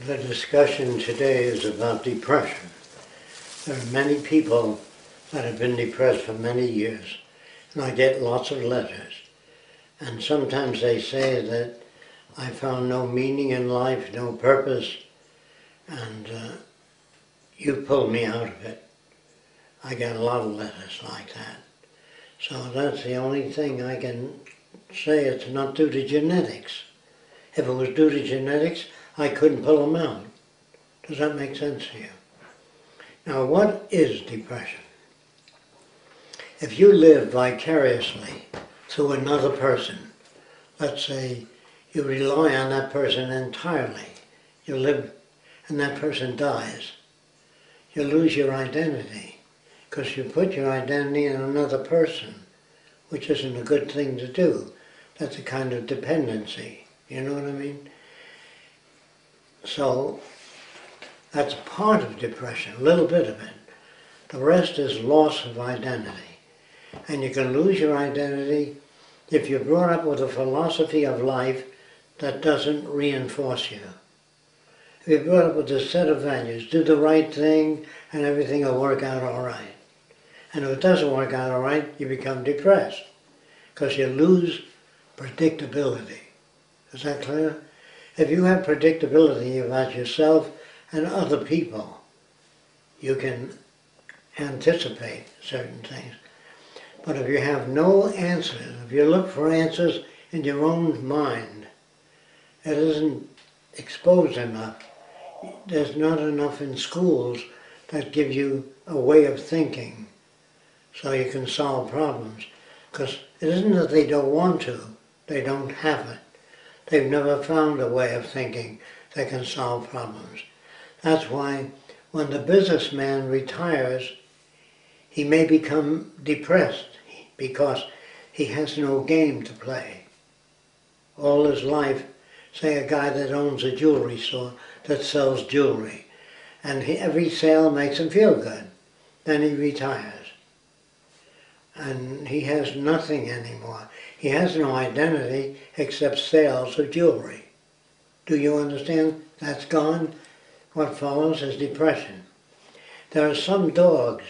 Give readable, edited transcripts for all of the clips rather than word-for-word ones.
The discussion today is about depression. There are many people that have been depressed for many years, and I get lots of letters. And sometimes they say that I found no meaning in life, no purpose, and you pulled me out of it. I get a lot of letters like that. So that's the only thing I can say. It's not due to genetics. If it was due to genetics, I couldn't pull them out. Does that make sense to you? Now, what is depression? If you live vicariously through another person, let's say you rely on that person entirely, you live and that person dies, you lose your identity because you put your identity in another person, which isn't a good thing to do. That's a kind of dependency. You know what I mean? So that's part of depression, a little bit of it. The rest is loss of identity. And you can lose your identity if you're brought up with a philosophy of life that doesn't reinforce you. If you're brought up with a set of values, do the right thing and everything will work out all right. And if it doesn't work out all right, you become depressed because you lose predictability. Is that clear? If you have predictability about yourself and other people, you can anticipate certain things. But if you have no answers, if you look for answers in your own mind, it isn't exposed enough. There's not enough in schools that give you a way of thinking so you can solve problems. Because it isn't that they don't want to, they don't have it. They've never found a way of thinking that can solve problems. That's why when the businessman retires, he may become depressed because he has no game to play. All his life, say a guy that owns a jewelry store that sells jewelry, and every sale makes him feel good. Then he retires. And he has nothing anymore. He has no identity except sales of jewelry. Do you understand? That's gone. What follows is depression. There are some dogs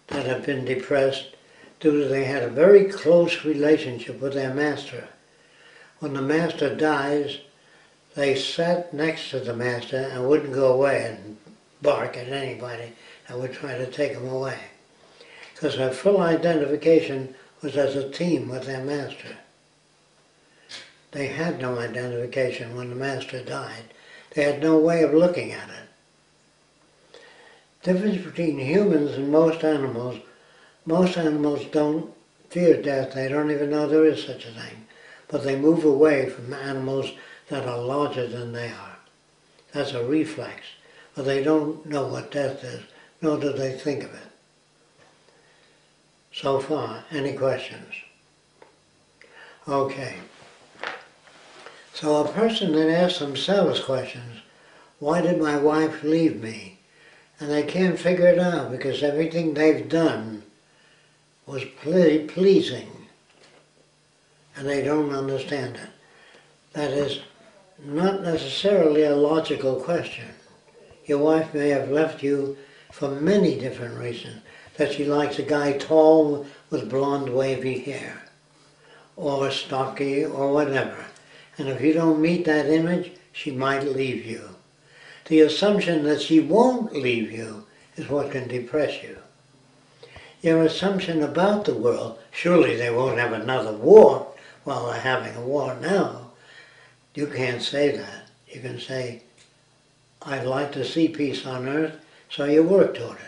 that have been depressed due to they had a very close relationship with their master. When the master dies, they sat next to the master and wouldn't go away and bark at anybody that would try to take them away. Because their full identification was as a team with their master. They had no identification when the master died. They had no way of looking at it. Difference between humans and most animals don't fear death. They don't even know there is such a thing. But they move away from animals that are larger than they are. That's a reflex. But they don't know what death is, nor do they think of it. So far, any questions? Okay. So a person that asks themselves questions, why did my wife leave me? And they can't figure it out because everything they've done was pleasing. And they don't understand it. That is not necessarily a logical question. Your wife may have left you for many different reasons. That she likes a guy tall with blonde wavy hair, or stocky, or whatever. And if you don't meet that image, she might leave you. The assumption that she won't leave you is what can depress you. Your assumption about the world, surely they won't have another war while they're having a war now. You can't say that. You can say, I'd like to see peace on earth, so you work toward it.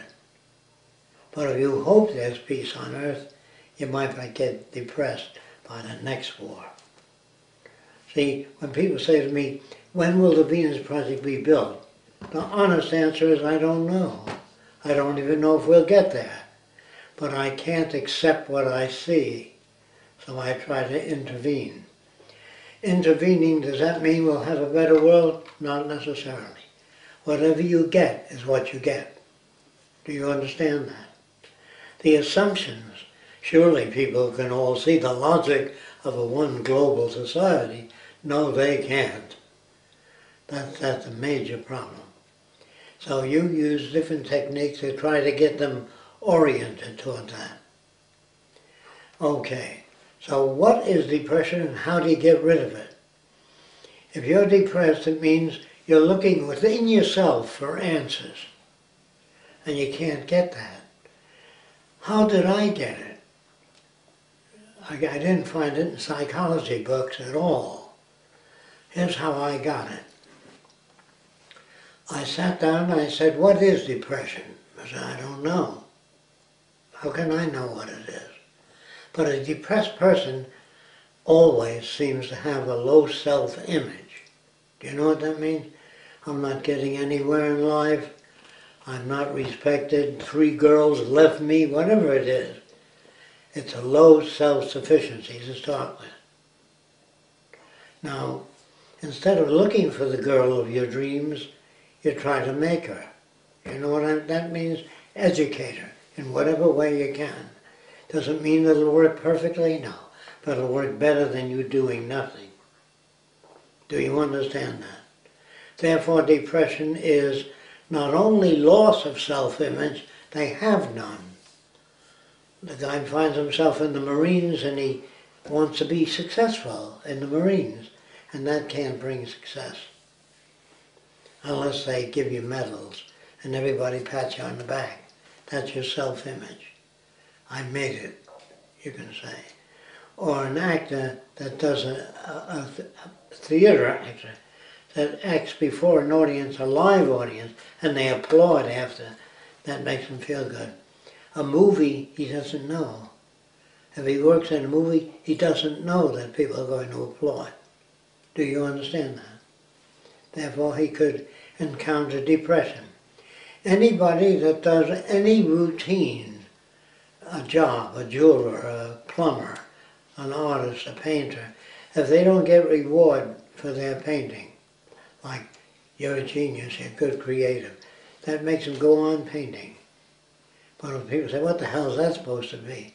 But if you hope there's peace on earth, you might get depressed by the next war. See, when people say to me, when will the Venus Project be built? The honest answer is I don't know. I don't even know if we'll get there. But I can't accept what I see, so I try to intervene. Intervening, does that mean we'll have a better world? Not necessarily. Whatever you get is what you get. Do you understand that? The assumptions, surely people can all see the logic of a one global society. No, they can't. That's a major problem. So you use different techniques to try to get them oriented toward that. Okay, so what is depression and how do you get rid of it? If you're depressed, it means you're looking within yourself for answers, and you can't get that. How did I get it? I didn't find it in psychology books at all. Here's how I got it. I sat down and I said, what is depression? I said, I don't know. How can I know what it is? But a depressed person always seems to have a low self-image. Do you know what that means? I'm not getting anywhere in life. I'm not respected. 3 girls left me, whatever it is. It's a low self-sufficiency to start with. Now, instead of looking for the girl of your dreams, you try to make her. You know what that means? Educate her in whatever way you can. Doesn't mean that it'll work perfectly, no. But it'll work better than you doing nothing. Do you understand that? Therefore, depression is not only loss of self-image, they have none. The guy finds himself in the Marines and he wants to be successful in the Marines, and that can't bring success. Unless they give you medals and everybody pats you on the back. That's your self-image. I made it, you can say. Or an actor that does a theater actor that acts before an audience, a live audience, and they applaud after. That makes him feel good. A movie, he doesn't know. If he works in a movie, he doesn't know that people are going to applaud. Do you understand that? Therefore, he could encounter depression. Anybody that does any routine, a job, a jeweler, a plumber, an artist, a painter, if they don't get reward for their painting, like you're a genius, you're a good creative, that makes them go on painting. But when people say, what the hell is that supposed to be?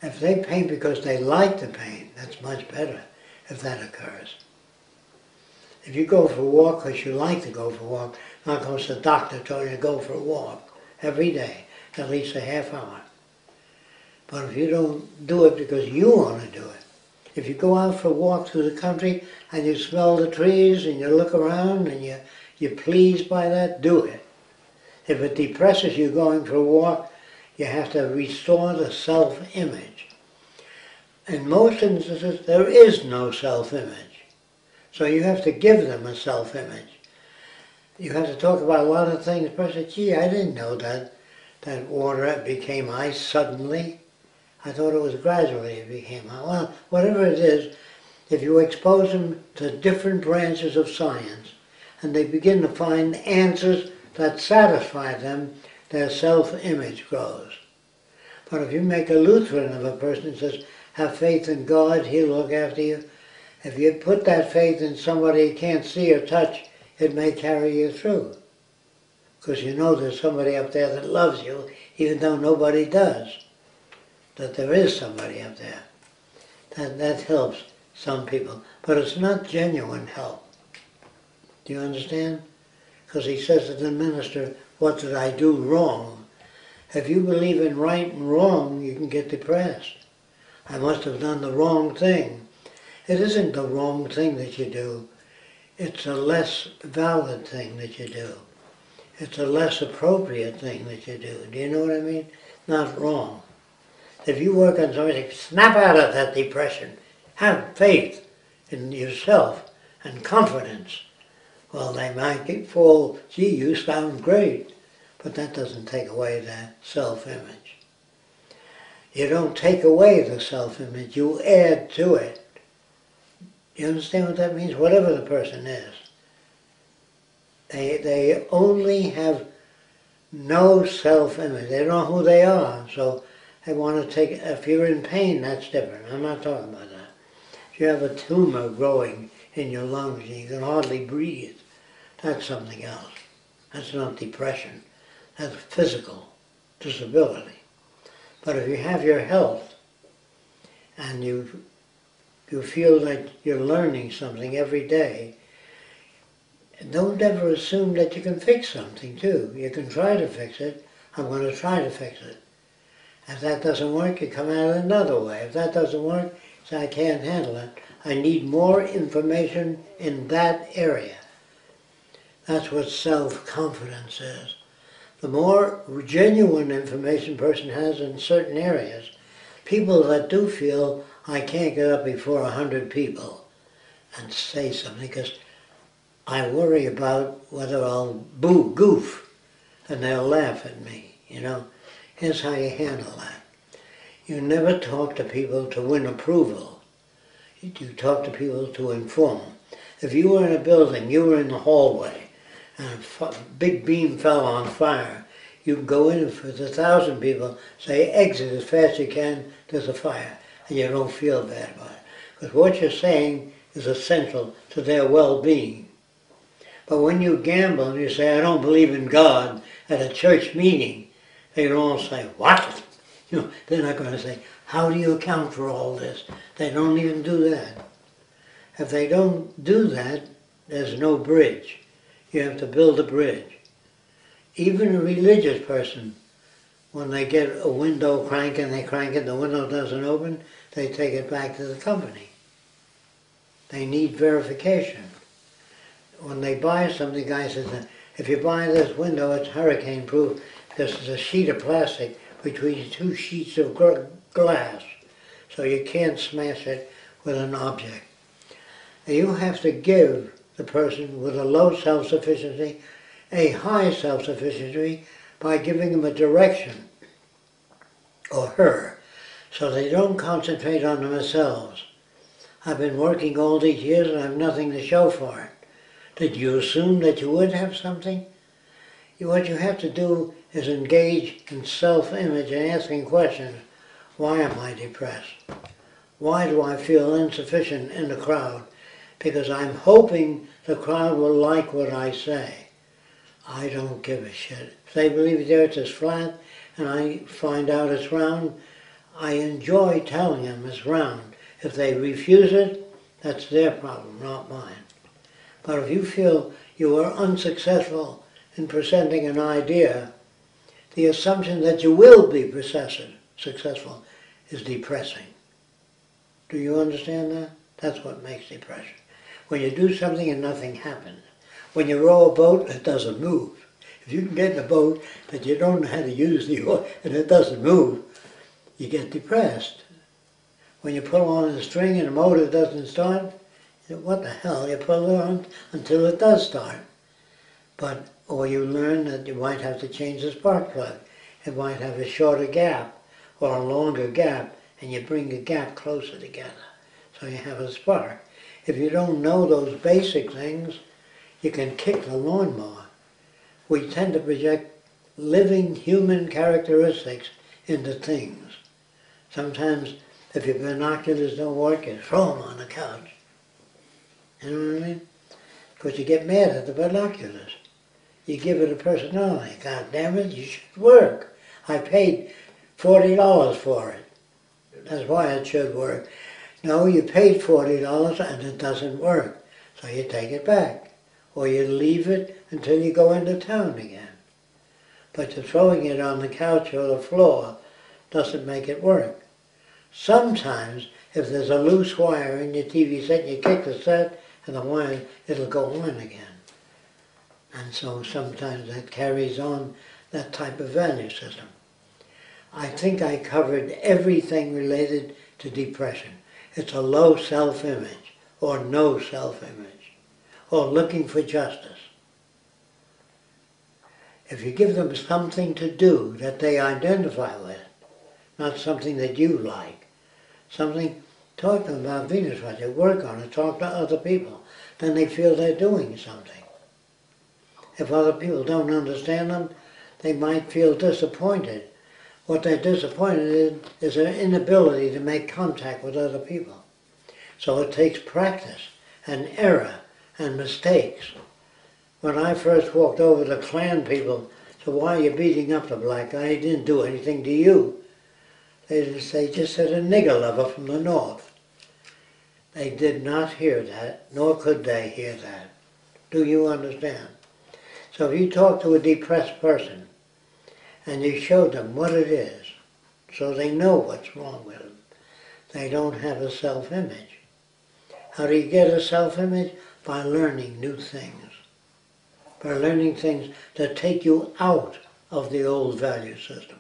If they paint because they like to paint, that's much better if that occurs. If you go for a walk because you like to go for a walk, not because the doctor told you to go for a walk every day, at least a half hour. But if you don't do it because you want to do it, if you go out for a walk through the country and you smell the trees and you look around and you're pleased by that, do it. If it depresses you going for a walk, you have to restore the self-image. In most instances, there is no self-image. So you have to give them a self-image. You have to talk about a lot of things. The person says, gee, I didn't know that water became ice suddenly. I thought it was gradually it became ice. Well, whatever it is, if you expose them to different branches of science and they begin to find answers that satisfy them, their self-image grows. But if you make a Lutheran of a person and says, have faith in God, He'll look after you, if you put that faith in somebody you can't see or touch, it may carry you through. Because you know there's somebody up there that loves you, even though nobody does. That there is somebody up there. That helps some people. But it's not genuine help. Do you understand? Because he says to the minister, what did I do wrong? If you believe in right and wrong, you can get depressed. I must have done the wrong thing. It isn't the wrong thing that you do. It's a less valid thing that you do. It's a less appropriate thing that you do. Do you know what I mean? Not wrong. If you work on something, snap out of that depression. Have faith in yourself and confidence. Well, they might fall, gee, you sound great. But that doesn't take away the self-image. You don't take away the self-image, you add to it. You understand what that means? Whatever the person is. They only have no self-image. They don't know who they are. So they want to take, if you're in pain, that's different. I'm not talking about that. If you have a tumor growing in your lungs and you can hardly breathe, that's something else. That's not depression. That's physical disability. But if you have your health and you feel that you're learning something every day, don't ever assume that you can fix something too. You can try to fix it. I'm going to try to fix it. If that doesn't work, you come at it another way. If that doesn't work, say, I can't handle it. I need more information in that area. That's what self-confidence is. The more genuine information a person has in certain areas, people that do feel, I can't get up before 100 people and say something because I worry about whether I'll goof and they'll laugh at me, you know. Here's how you handle that. You never talk to people to win approval. You talk to people to inform. If you were in a building, you were in the hallway, and a big beam fell on fire, you go in for the 1,000 people, say exit as fast as you can, there's a fire, and you don't feel bad about it. Because what you're saying is essential to their well-being. But when you gamble and you say, I don't believe in God at a church meeting, they can all say, what? You know, they're not going to say, how do you account for all this? They don't even do that. If they don't do that, there's no bridge. You have to build a bridge. Even a religious person, when they get a window cranking, they crank it, the window doesn't open, they take it back to the company. They need verification. When they buy something, the guy says, if you buy this window, it's hurricane proof because it's a sheet of plastic between two sheets of glass, so you can't smash it with an object. And you have to give the person with a low self-sufficiency a high self-sufficiency by giving them a direction, or her, so they don't concentrate on themselves. I've been working all these years and I have nothing to show for it. Did you assume that you would have something? What you have to do is engage in self-image and asking questions. Why am I depressed? Why do I feel insufficient in the crowd? Because I'm hoping the crowd will like what I say. I don't give a shit. If they believe the earth is flat and I find out it's round, I enjoy telling them it's round. If they refuse it, that's their problem, not mine. But if you feel you are unsuccessful in presenting an idea, the assumption that you will be successful is depressing. Do you understand that? That's what makes depression. When you do something and nothing happens. When you row a boat, it doesn't move. If you can get in a boat that you don't know how to use the oar and it doesn't move, you get depressed. When you pull on a string and the motor doesn't start, what the hell, you pull it on until it does start. Or you learn that you might have to change the spark plug. It might have a shorter gap or a longer gap, and you bring the gap closer together so you have a spark. If you don't know those basic things, you can kick the lawnmower. We tend to project living human characteristics into things. Sometimes if your binoculars don't work, you throw them on the couch. You know what I mean? Because you get mad at the binoculars. You give it a personality. God damn it, you should work. I paid $40 for it. That's why it should work. No, you paid $40 and it doesn't work. So you take it back. Or you leave it until you go into town again. But throwing it on the couch or the floor doesn't make it work. Sometimes, if there's a loose wire in your TV set, you kick the set and the wire, it'll go on again. And so sometimes that carries on that type of value system. I think I covered everything related to depression. It's a low self-image, or no self-image, or looking for justice. If you give them something to do that they identify with, not something that you like, something, talk to them about Venus Project, work on it, talk to other people, then they feel they're doing something. If other people don't understand them, they might feel disappointed. What they're disappointed in is their inability to make contact with other people. So it takes practice and error and mistakes. When I first walked over to Klan people, so why are you beating up the black guy? He didn't do anything to you. They just said a nigger lover from the north. They did not hear that, nor could they hear that. Do you understand? So if you talk to a depressed person and you show them what it is, so they know what's wrong with them, they don't have a self-image. How do you get a self-image? By learning new things. By learning things that take you out of the old value system.